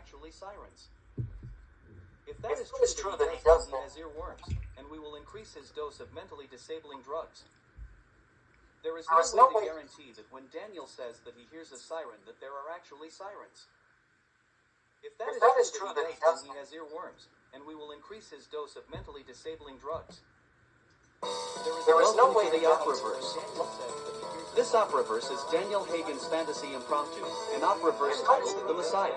actually sirens. If that is true, that he he does has earworms, and we will increase his dose of mentally disabling drugs. There is no way to guarantee that when Daniel says that he hears a siren, that there are actually sirens. If that is true that he does, then he has earworms, and we will increase his dose of mentally disabling drugs. There is no way to the Operaverse. This Operaverse is Daniel Hagen's fantasy impromptu, an Operaverse titled The Messiah.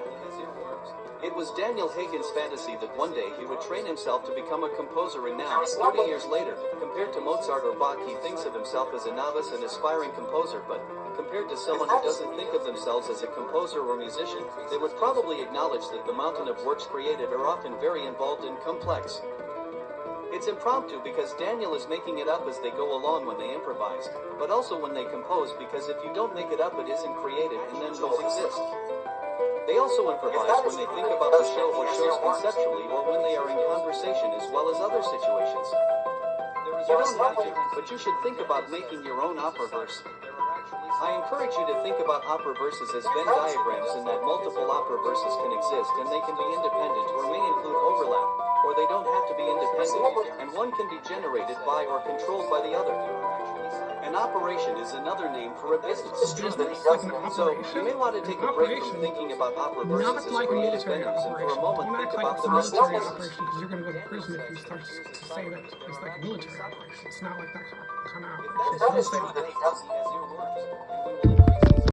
It was Daniel Hagen's fantasy that one day he would train himself to become a composer, and now, 30 years later, compared to Mozart or Bach, he thinks of himself as a novice and aspiring composer, but compared to someone who doesn't think of themselves as a composer or musician, they would probably acknowledge that the mountain of works created are often very involved and complex. It's impromptu because Daniel is making it up as they go along when they improvise, but also when they compose, because if you don't make it up it isn't created and then those exist. They also improvise when they think about the show or shows conceptually, or when they are in conversation, as well as other situations. You don't have to, but you should think about making your own Operaverse. I encourage you to think about Operaverses as Venn diagrams, in that multiple Operaverses can exist and they can be independent or may include overlap, or they don't have to be independent, and one can be generated by or controlled by the other. An operation is another name for a business. So, you may want to take a break from thinking about Operaverses as creative venues, and for a moment think about them as military businesses. operation, because you're going to go to prison if you start to say that it's like a military operation. It's not like that kind of operation. That is true that he does. He has earworms, and we will